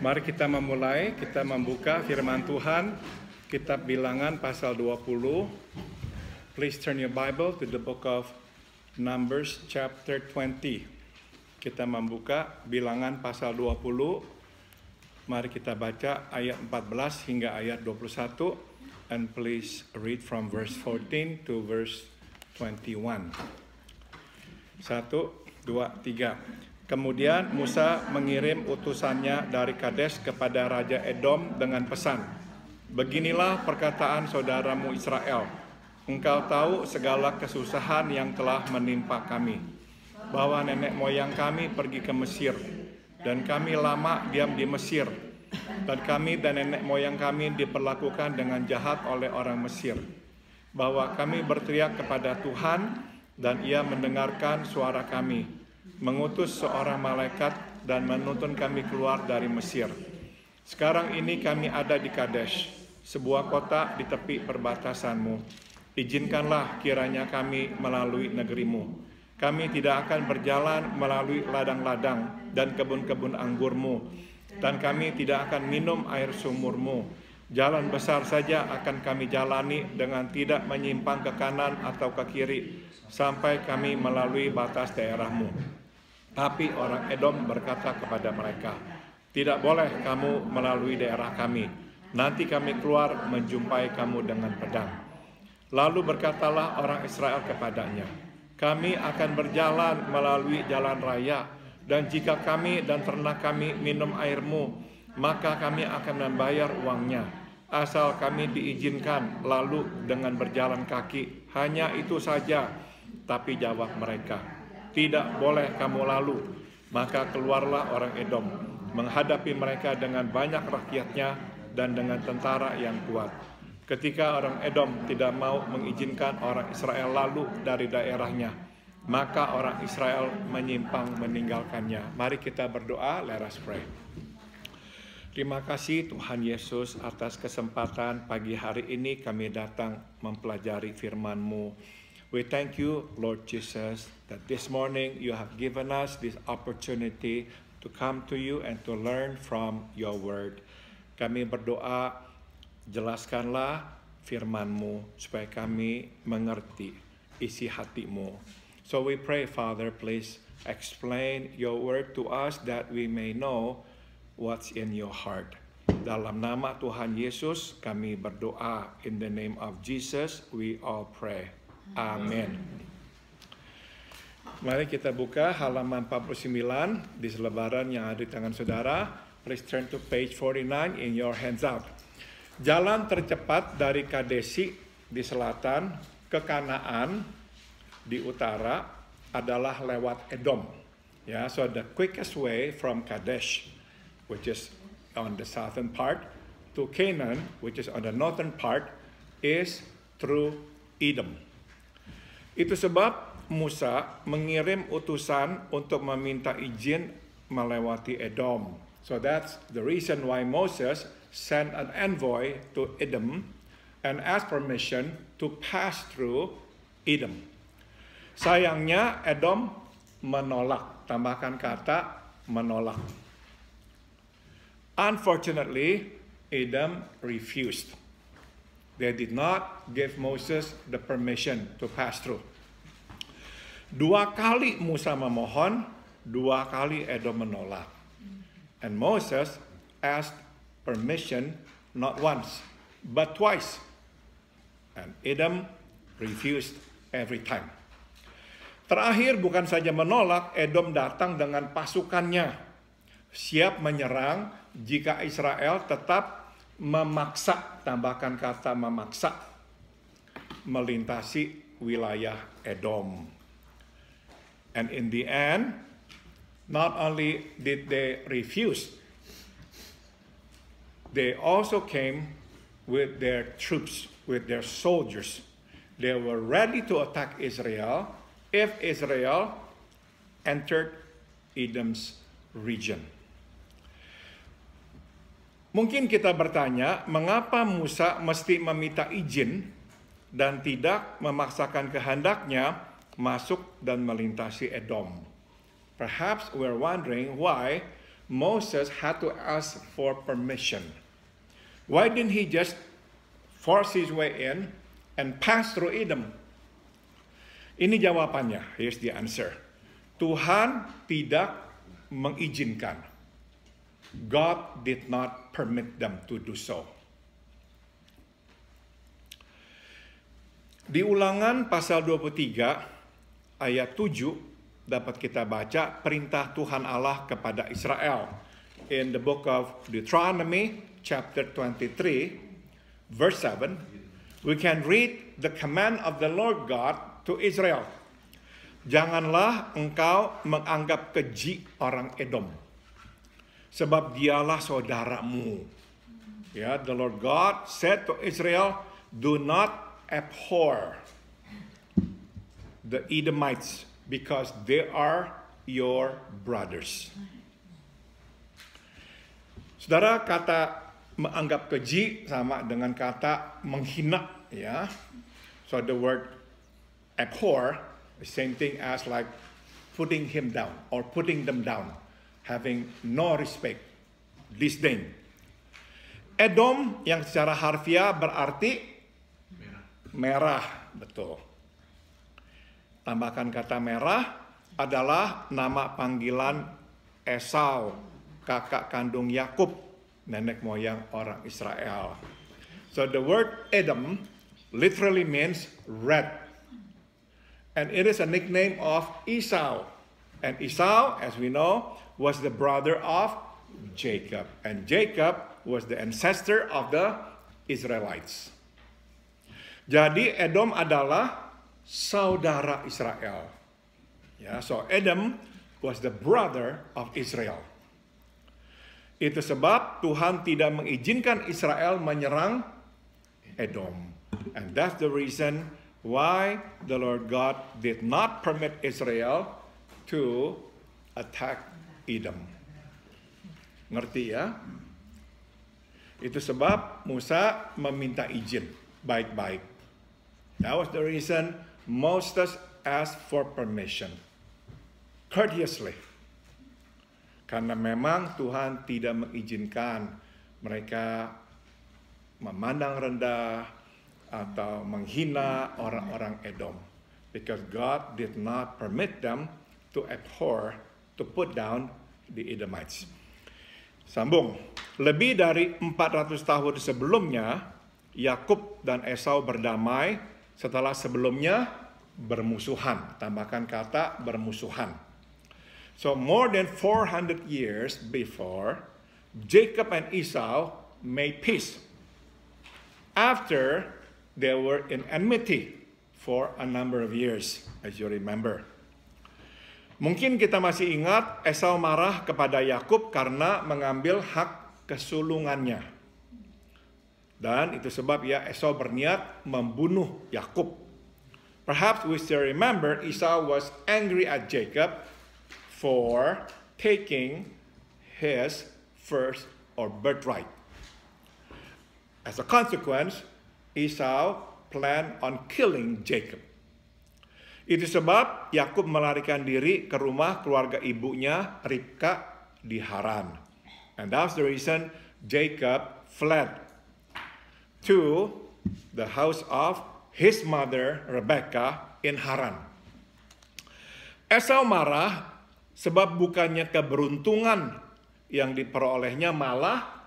Mari kita memulai, kita membuka firman Tuhan, Kitab Bilangan pasal 20. Please turn your Bible to the book of Numbers chapter 20. Kita membuka Bilangan pasal 20. Mari kita baca ayat 14 hingga ayat 21. And please read from verse 14 to verse 21. 1, 2, 3. Kemudian Musa mengirim utusannya dari Kades kepada Raja Edom dengan pesan, "Beginilah perkataan saudaramu Israel. Engkau tahu segala kesusahan yang telah menimpa kami, bahwa nenek moyang kami pergi ke Mesir, dan kami lama diam di Mesir, dan kami dan nenek moyang kami diperlakukan dengan jahat oleh orang Mesir, bahwa kami berteriak kepada Tuhan, dan Ia mendengarkan suara kami, mengutus seorang malaikat dan menuntun kami keluar dari Mesir. Sekarang ini kami ada di Kadesh, sebuah kota di tepi perbatasanmu. Izinkanlah kiranya kami melalui negerimu. Kami tidak akan berjalan melalui ladang-ladang dan kebun-kebun anggurmu, dan kami tidak akan minum air sumurmu. Jalan besar saja akan kami jalani dengan tidak menyimpang ke kanan atau ke kiri, sampai kami melalui batas daerahmu." Tapi orang Edom berkata kepada mereka, "Tidak boleh kamu melalui daerah kami. Nanti kami keluar menjumpai kamu dengan pedang." Lalu berkatalah orang Israel kepadanya, "Kami akan berjalan melalui jalan raya, dan jika kami dan ternak kami minum airmu, maka kami akan membayar uangnya. Asal kami diizinkan lalu dengan berjalan kaki, hanya itu saja." Tapi jawab mereka, "Tidak boleh kamu lalu." Maka keluarlah orang Edom menghadapi mereka dengan banyak rakyatnya dan dengan tentara yang kuat. Ketika orang Edom tidak mau mengizinkan orang Israel lalu dari daerahnya, maka orang Israel menyimpang meninggalkannya. Mari kita berdoa, let us pray. Terima kasih Tuhan Yesus atas kesempatan pagi hari ini kami datang mempelajari firman-Mu. We thank you, Lord Jesus, that this morning you have given us this opportunity to come to you and to learn from your word. Kami berdoa, jelaskanlah firman-Mu supaya kami mengerti isi hati-Mu. So we pray, Father, please explain your word to us that we may know what's in your heart. Dalam nama Tuhan Yesus kami berdoa. In the name of Jesus we all pray. Amin. Mari kita buka halaman 49 di selebaran yang ada di tangan saudara. Please turn to page 49 in your hands out. Jalan tercepat dari Kadesi di selatan ke Kanaan di utara adalah lewat Edom. Ya, so the quickest way from Kadesh, which is on the southern part, to Canaan, which is on the northern part, is through Edom. Itu sebab Musa mengirim utusan untuk meminta izin melewati Edom. So that's the reason why Moses sent an envoy to Edom and asked permission to pass through Edom. Sayangnya Edom menolak, tambahkan kata menolak. Unfortunately, Edom refused. They did not give Moses the permission to pass through. 2 kali Musa memohon, 2 kali Edom menolak. And Moses asked permission not once, but twice. And Edom refused every time. Terakhir bukan saja menolak, Edom datang dengan pasukannya, siap menyerang jika Israel tetap memaksa, tambahkan kata memaksa, melintasi wilayah Edom. And in the end, not only did they refuse, they also came with their troops, with their soldiers. They were ready to attack Israel if Israel entered Edom's region. Mungkin kita bertanya, mengapa Musa mesti meminta izin dan tidak memaksakan kehendaknya masuk dan melintasi Edom? Perhaps we're wondering why Moses had to ask for permission. Why didn't he just force his way in and pass through Edom? Ini jawabannya. Here's the answer. Tuhan tidak mengizinkan. God did not permit them to do so. Di Ulangan pasal 23 ayat 7 dapat kita baca perintah Tuhan Allah kepada Israel. In the book of Deuteronomy chapter 23 verse 7, we can read the command of the Lord God to Israel. Janganlah engkau menganggap keji orang Edom, sebab dialah saudaramu. Ya, the Lord God said to Israel, do not abhor the Edomites, because they are your brothers. Saudara, kata menganggap keji sama dengan kata menghina, ya. So the word abhor, the same thing as like putting him down or putting them down, having no respect, disdain. Edom yang secara harfiah berarti merah, betul. Tambahkan kata merah adalah nama panggilan Esau, kakak kandung Yakub, nenek moyang orang Israel. So the word Edom literally means red. And it is a nickname of Esau. And Esau, as we know, was the brother of Jacob. And Jacob was the ancestor of the Israelites. Jadi Edom adalah saudara Israel. Ya, so Edom was the brother of Israel. Itu sebab Tuhan tidak mengizinkan Israel menyerang Edom. And that's the reason why the Lord God did not permit Israel to attack Edom. Ngerti ya? Itu sebab Musa meminta izin baik-baik. That was the reason Moses asked for permission, courteously. Karena memang Tuhan tidak mengizinkan mereka memandang rendah atau menghina orang-orang Edom. Because God did not permit them to abhor, to put down the Edomites. Sambung. Lebih dari 400 tahun sebelumnya, Yakub dan Esau berdamai setelah sebelumnya bermusuhan. Tambahkan kata bermusuhan. So more than 400 years before, Jacob and Esau made peace. After they were in enmity for a number of years, as you remember. Mungkin kita masih ingat Esau marah kepada Yakub karena mengambil hak kesulungannya. Dan itu sebab ya Esau berniat membunuh Yakub. Perhaps we still remember Esau was angry at Jacob for taking his first or birthright. As a consequence, Esau planned on killing Jacob. Itu sebab Yakub melarikan diri ke rumah keluarga ibunya Ribka di Haran. And that's the reason Jacob fled to the house of his mother Rebecca in Haran. Esau marah sebab bukannya keberuntungan yang diperolehnya, malah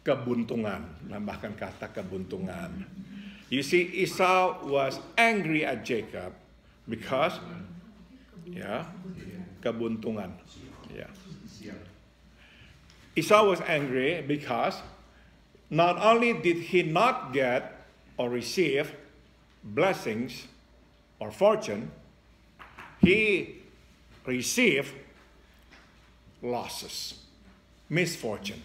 kebuntungan. Tambahkan kata kebuntungan. You see, Esau was angry at Jacob because kebuntungan. Esau was angry because not only did he not get or receive blessings or fortune, he received losses, misfortune.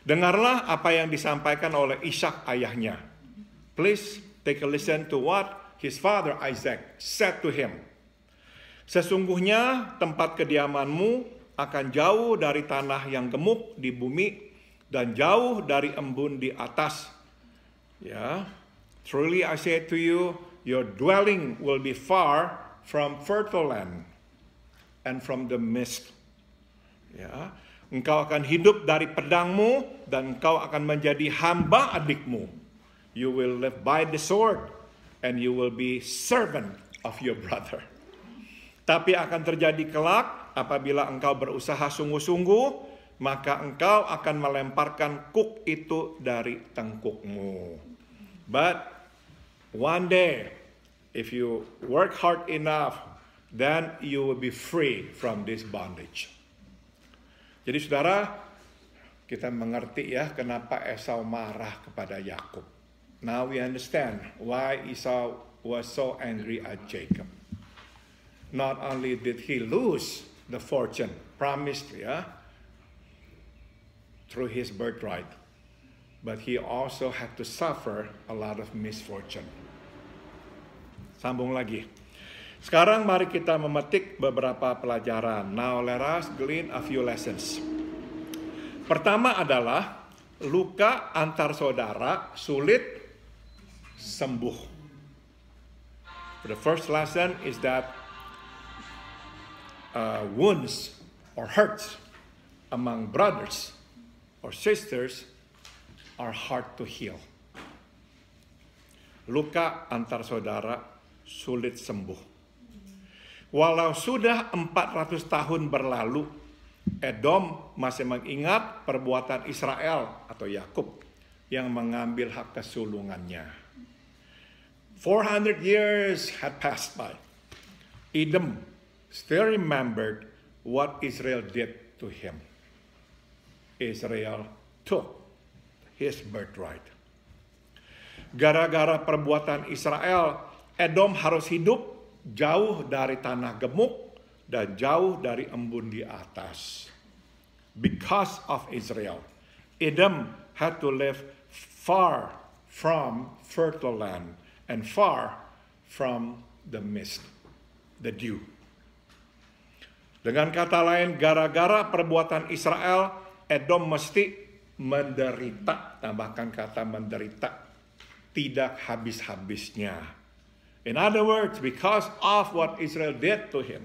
Dengarlah apa yang disampaikan oleh Ishak ayahnya. Please take a listen to what his father Isaac said to him. Sesungguhnya tempat kediamanmu akan jauh dari tanah yang gemuk di bumi dan jauh dari embun di atas. Truly I say to you, your dwelling will be far from fertile land. and from the mist. Ya, engkau akan hidup dari pedangmu dan engkau akan menjadi hamba adikmu. You will live by the sword and you will be servant of your brother. Tapi akan terjadi kelak apabila engkau berusaha sungguh-sungguh, maka engkau akan melemparkan kuk itu dari tengkukmu. But one day, if you work hard enough, then you will be free from this bondage. Jadi saudara, kita mengerti ya kenapa Esau marah kepada Yakub. Now we understand why Esau was so angry at Jacob. Not only did he lose the fortune promised through his birthright, but he also had to suffer a lot of misfortune. Sambung lagi. Sekarang mari kita memetik beberapa pelajaran. Now let us glean a few lessons. Pertama adalah luka antar saudara sulit sembuh. The first lesson is that wounds or hurts among brothers or sisters are hard to heal. Luka antar saudara sulit sembuh. Walau sudah 400 tahun berlalu, Edom masih mengingat perbuatan Israel atau Yakub yang mengambil hak kesulungannya. 400 years had passed by. Edom still remembered what Israel did to him. Israel took his birthright. Gara-gara perbuatan Israel, Edom harus hidup jauh dari tanah gemuk dan jauh dari embun di atas. Because of Israel, Edom had to live far from fertile land and far from the mist, the dew. Dengan kata lain, gara-gara perbuatan Israel, Edom mesti menderita. Tambahkan kata menderita, tidak habis-habisnya. In other words, because of what Israel did to him,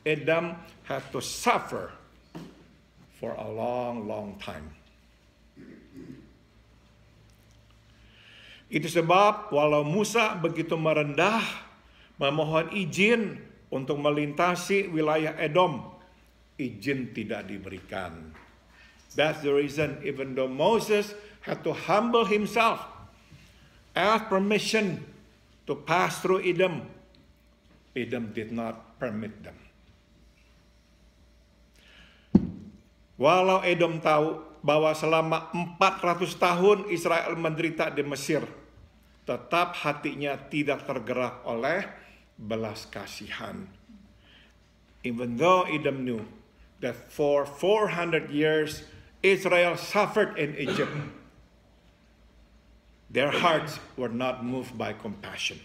Edom had to suffer for a long, long time. Itu sebab walau Musa begitu merendah memohon izin untuk melintasi wilayah Edom, izin tidak diberikan. That's the reason even though Moses had to humble himself, ask permission to pass through Edom, Edom did not permit them. Walau Edom tahu bahwa selama 400 tahun Israel menderita di Mesir, tetap hatinya tidak tergerak oleh belas kasihan. Even though Edom knew that for 400 years Israel suffered in Egypt, their hearts were not moved by compassion.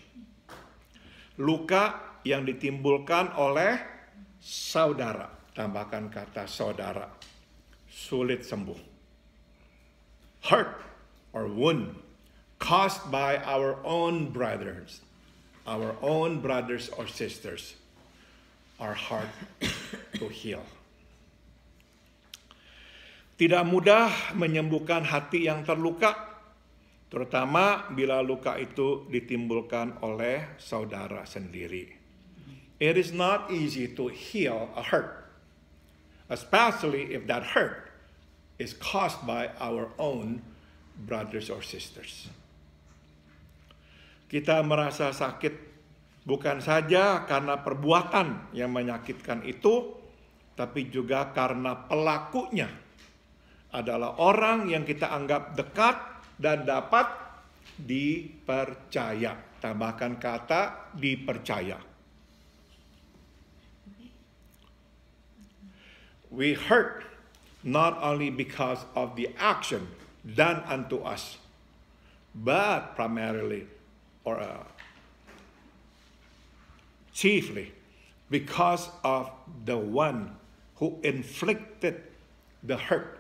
Luka yang ditimbulkan oleh saudara, tambahkan kata saudara, sulit sembuh. Hurt or wound caused by our own brothers or sisters are hard to heal. Tidak mudah menyembuhkan hati yang terluka, terutama bila luka itu ditimbulkan oleh saudara sendiri. It is not easy to heal a hurt, especially if that hurt is caused by our own brothers or sisters. Kita merasa sakit bukan saja karena perbuatan yang menyakitkan itu, tapi juga karena pelakunya adalah orang yang kita anggap dekat dan dapat dipercaya. Tambahkan kata dipercaya. We hurt not only because of the action done unto us, but primarily or chiefly because of the one who inflicted the hurt.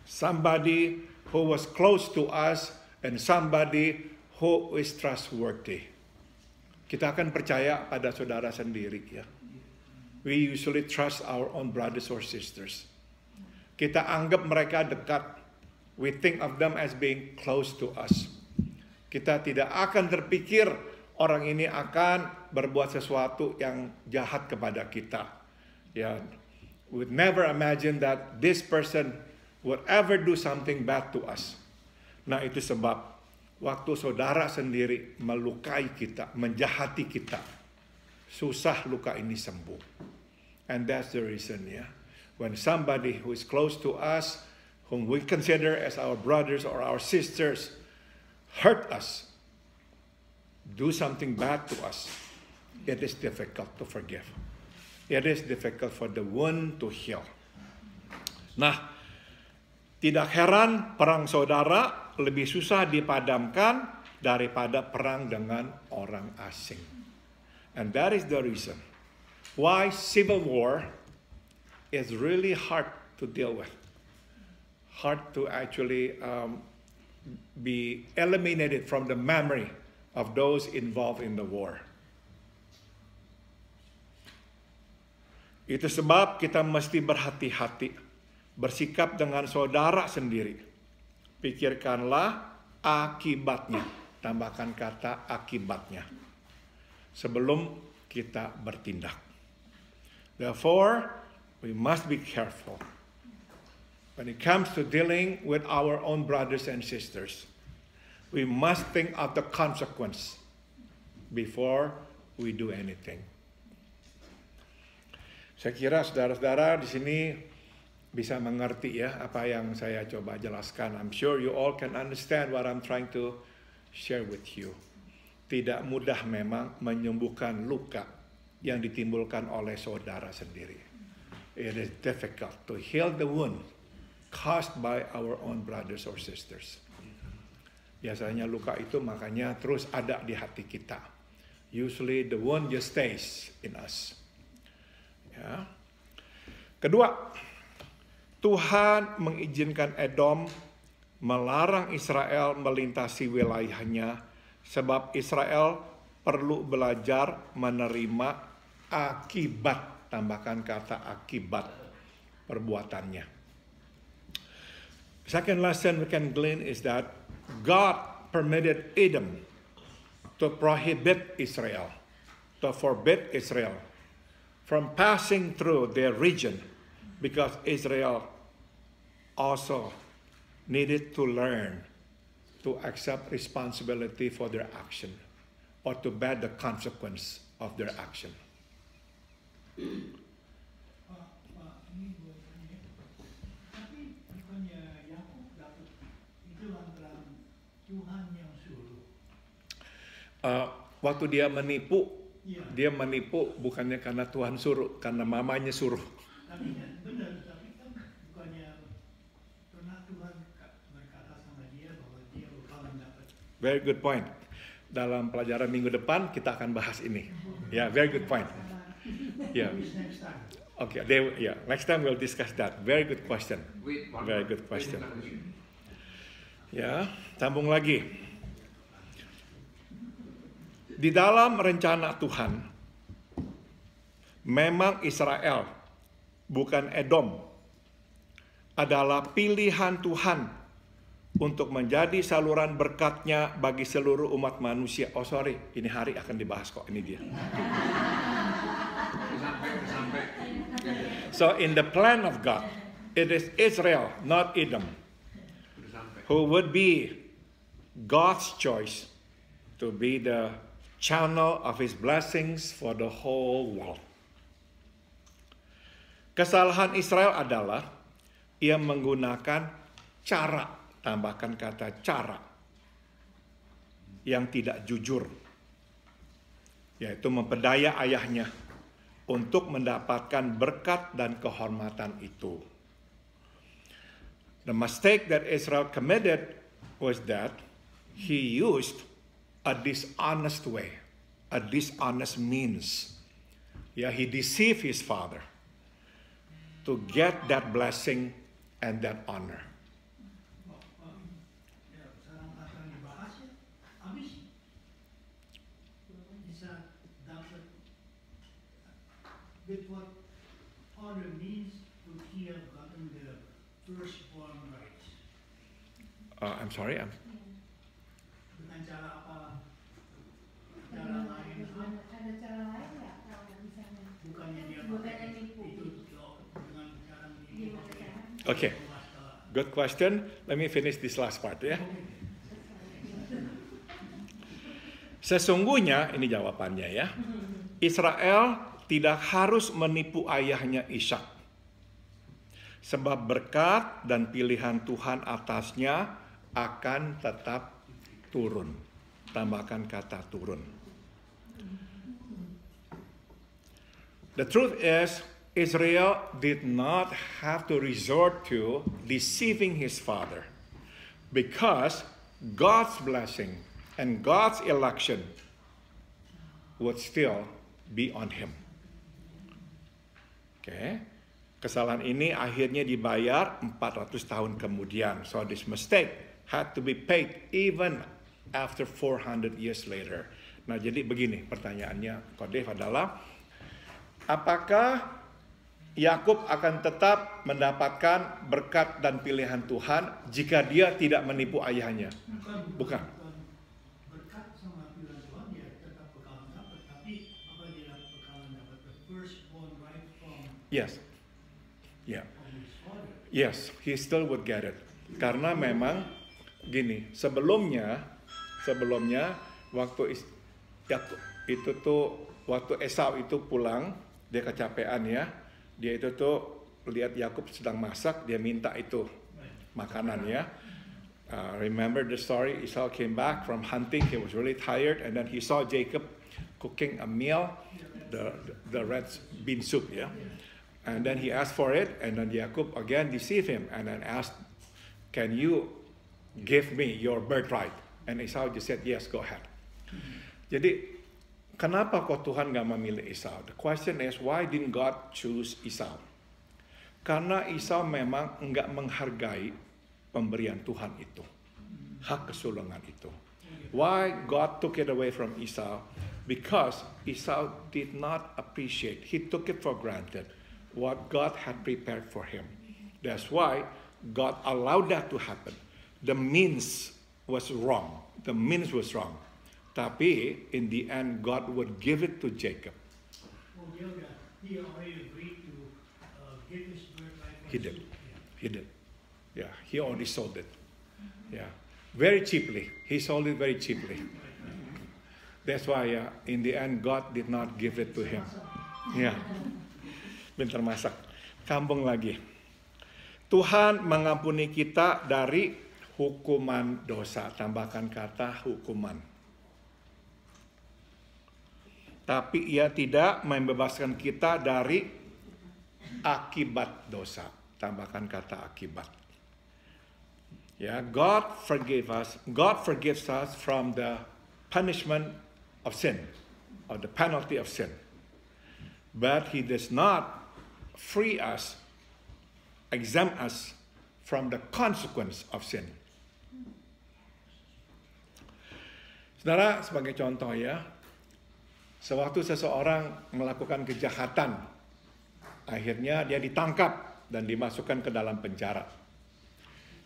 Somebody who was close to us and somebody who is trustworthy. Kita akan percaya pada saudara sendiri ya. we usually trust our own brothers or sisters. Kita anggap mereka dekat. We think of them as being close to us. Kita tidak akan terpikir orang ini akan berbuat sesuatu yang jahat kepada kita. Ya, we would never imagine that this person would ever do something bad to us. Nah, itu sebab waktu saudara sendiri melukai kita, menjahati kita, susah luka ini sembuh. And that's the reason, ya. When somebody who is close to us, whom we consider as our brothers or our sisters, hurt us, do something bad to us, it is difficult to forgive. It is difficult for the wound to heal. Nah, tidak heran perang saudara lebih susah dipadamkan daripada perang dengan orang asing. And that is the reason why civil war is really hard to deal with. Hard to actually be eliminated from the memory of those involved in the war. Itu sebab kita mesti berhati-hati, bersikap dengan saudara sendiri. Pikirkanlah akibatnya, tambahkan kata akibatnya, sebelum kita bertindak. Therefore, we must be careful when it comes to dealing with our own brothers and sisters. We must think of the consequence before we do anything. Saya kira saudara-saudara di sini bisa mengerti ya apa yang saya coba jelaskan. I'm sure you all can understand what I'm trying to share with you. Tidak mudah memang menyembuhkan luka yang ditimbulkan oleh saudara sendiri. It is difficult to heal the wound caused by our own brothers or sisters. Biasanya luka itu makanya terus ada di hati kita. Usually the wound just stays in us. Ya. Kedua, Tuhan mengizinkan Edom melarang Israel melintasi wilayahnya sebab Israel perlu belajar menerima akibat, tambahkan kata akibat perbuatannya. Second lesson we can glean is that God permitted Edom to prohibit Israel, to forbid Israel from passing through their region because Israel also needed to learn to accept responsibility for their action or to bear the consequence of their action. Waktu dia menipu, dia menipu bukannya karena Tuhan suruh, karena mamanya suruh. Tapi benar, tapi kan bukannya pernah Tuhan berkata sama dia bahwa dia bakalan dapat. Very good point. Dalam pelajaran minggu depan kita akan bahas ini. Yeah, very good point. Yeah. Okay, next time we'll discuss that. Very good question. Very good question. Ya, sambung lagi. Di dalam rencana Tuhan, memang Israel, bukan Edom, adalah pilihan Tuhan untuk menjadi saluran berkat-Nya bagi seluruh umat manusia. Oh sorry, ini hari akan dibahas kok, ini dia. So in the plan of God, it is Israel, not Edom, who would be God's choice to be the channel of His blessings for the whole world. Kesalahan Israel adalah ia menggunakan cara, tambahkan kata cara, yang tidak jujur, yaitu memperdaya ayahnya untuk mendapatkan berkat dan kehormatan itu. The mistake that Israel committed was that he used a dishonest way, a dishonest means. Yeah, he deceived his father to get that blessing and that honor. Sekarang akan dibahas ya, habis bisa dapat with what father means would he have gotten the firstborn rights? I'm sorry. Dengan cara apa? Cara lain? Ada cara lain nggak kalau misalnya? Bukannya dia Bukannya nipu. itu dengan cara Gimana menipu. cara? Okay, good question. Let me finish this last part ya. Sesungguhnya, ini jawabannya ya, Israel tidak harus menipu ayahnya Ishak. Sebab berkat dan pilihan Tuhan atasnya akan tetap turun. Tambahkan kata turun. The truth is, Israel did not have to resort to deceiving his father. Because God's blessing and God's election would still be on him. Okay. Kesalahan ini akhirnya dibayar 400 tahun kemudian. So this mistake had to be paid even after 400 years later. Nah, jadi begini pertanyaannya, Kodev adalah, apakah Yakub akan tetap mendapatkan berkat dan pilihan Tuhan jika dia tidak menipu ayahnya? Bukan. Berkat sama pilihan Tuhan dia tetap bakalan dapat, tapi apa dia bakalan dapat the firstborn right from Yes. Yeah. his father? Yes, he still would get it. Karena memang gini, sebelumnya waktu Yakub itu tuh waktu Esau itu pulang, dia kecapean ya. Dia itu tuh lihat Yakub sedang masak, dia minta itu makanan ya. Remember the story, Esau came back from hunting, he was really tired, and then he saw Jacob cooking a meal, the red bean soup ya. And then he asked for it, and then Jacob again deceived him, and then asked, "Can you give me your birthright?" And Esau just said, "Yes, go ahead." Jadi, kenapa kok Tuhan gak memilih Esau? The question is, why didn't God choose Esau? Karena Esau memang enggak menghargai pemberian Tuhan itu, hak kesulungan itu. Why God took it away from Esau? Because Esau did not appreciate, he took it for granted, what God had prepared for him. That's why God allowed that to happen. The means was wrong. The means was wrong. Tapi in the end God would give it to Jacob. Oh, he already agreed to give his birthright. He did. He did. Yeah, he already sold it. Yeah, very cheaply. He sold it very cheaply. That's why in the end God did not give it to him. Yeah. Bentar masak. Kampung lagi. Tuhan mengampuni kita dari hukuman dosa. Tambahkan kata hukuman. Tapi ia tidak membebaskan kita dari akibat dosa. Tambahkan kata akibat. Ya, God forgives us from the punishment of sin, or the penalty of sin. But He does not free us, exempt us from the consequence of sin. Saudara, sebagai contoh ya, sewaktu seseorang melakukan kejahatan, akhirnya dia ditangkap dan dimasukkan ke dalam penjara.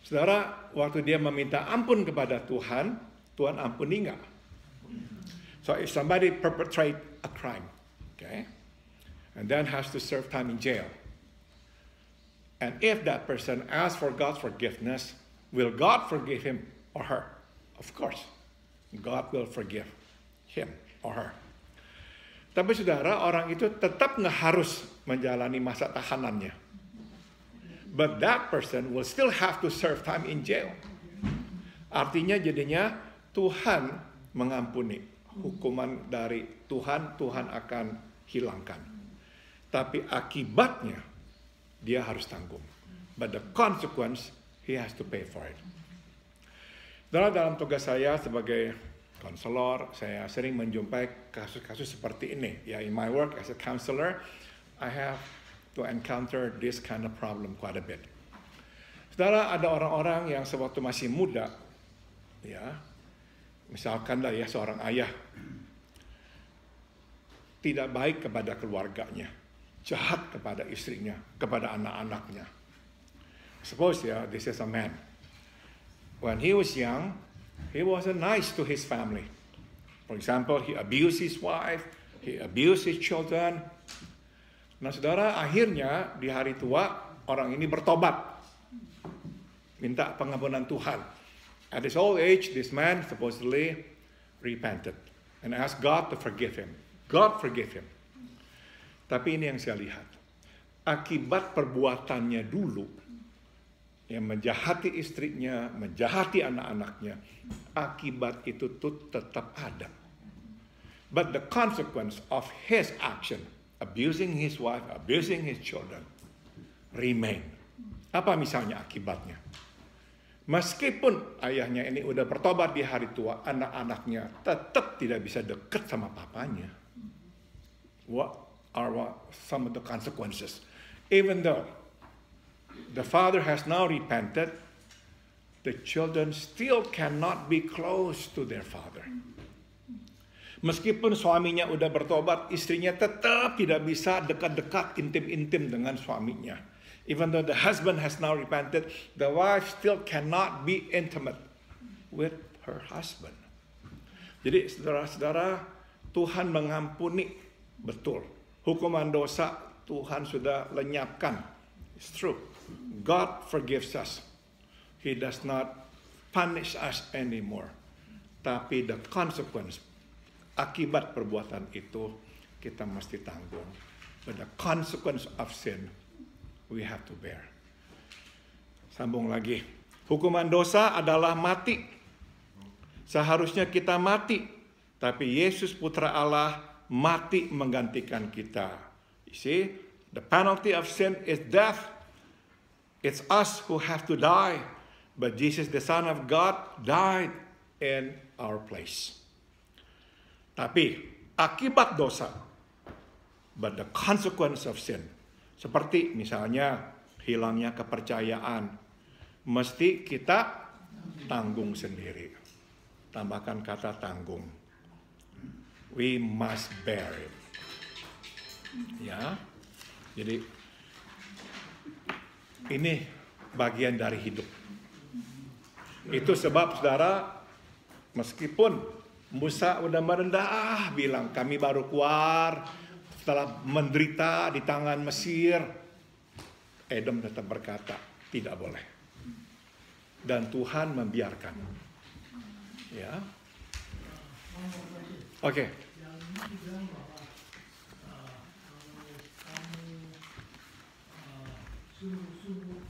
Saudara, waktu dia meminta ampun kepada Tuhan, Tuhan ampuni nggak? So if somebody perpetrate a crime, okay, and then has to serve time in jail, and if that person asks for God's forgiveness, will God forgive him or her? Of course, God will forgive him or her. Tapi saudara, orang itu tetap nggak harus menjalani masa tahanannya. But that person will still have to serve time in jail. Artinya jadinya Tuhan mengampuni. Hukuman dari Tuhan akan hilangkan. Tapi akibatnya dia harus tanggung. But the consequence, he has to pay for it. Dalam tugas saya sebagai konselor, saya sering menjumpai kasus-kasus seperti ini. Ya, in my work as a counselor, I have to encounter this kind of problem quite a bit. Saudara, ada orang-orang yang sewaktu masih muda, ya, misalkan lah ya seorang ayah tidak baik kepada keluarganya, jahat kepada istrinya, kepada anak-anaknya. Suppose this is a man. When he was young, he wasn't nice to his family. For example, he abused his wife, he abused his children. Nah, saudara, akhirnya di hari tua orang ini bertobat, minta pengampunan Tuhan. At his old age, this man supposedly repented and asked God to forgive him. God forgive him. Tapi ini yang saya lihat. Akibat perbuatannya dulu, yang menjahati istrinya, menjahati anak-anaknya, akibat itu tuh tetap ada. But the consequence of his action, abusing his wife, abusing his children, remain. Apa misalnya akibatnya? Meskipun ayahnya ini udah bertobat di hari tua, anak-anaknya tetap tidak bisa dekat sama papanya. What are some of the consequences? Even though the father has now repented, the children still cannot be close to their father. Meskipun suaminya udah bertobat, istrinya tetap tidak bisa dekat-dekat, intim-intim dengan suaminya. Even though the husband has now repented, the wife still cannot be intimate with her husband. Jadi saudara-saudara, Tuhan mengampuni. Betul. Hukuman dosa Tuhan sudah lenyapkan. It's true. God forgives us. He does not punish us anymore. Tapi the consequence, akibat perbuatan itu, kita mesti tanggung. But the consequence of sin, we have to bear. Sambung lagi. Hukuman dosa adalah mati. Seharusnya kita mati. Tapi Yesus Putra Allah mati menggantikan kita. You see, the penalty of sin is death. It's us who have to die. But Jesus, the Son of God, died in our place. Tapi akibat dosa, but the consequence of sin, seperti misalnya hilangnya kepercayaan, mesti kita tanggung sendiri. Tambahkan kata tanggung. We must bear it. Ya. Jadi ini bagian dari hidup. Itu sebab saudara, meskipun Musa udah merendah bilang kami baru keluar setelah menderita di tangan Mesir, Edom tetap berkata tidak boleh. Dan Tuhan membiarkan. Ya. Oke. Yang ini bilang bahwa kalau kamu sungguh-sungguh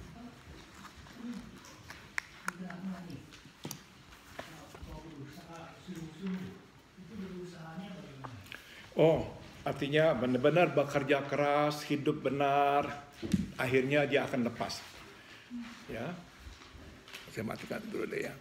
tidak mati, atau berusaha sungguh-sungguh, itu berusahanya bagaimana? Oh, artinya benar-benar bekerja keras, hidup benar, akhirnya dia akan lepas. Ya. Saya matikan dulu deh ya.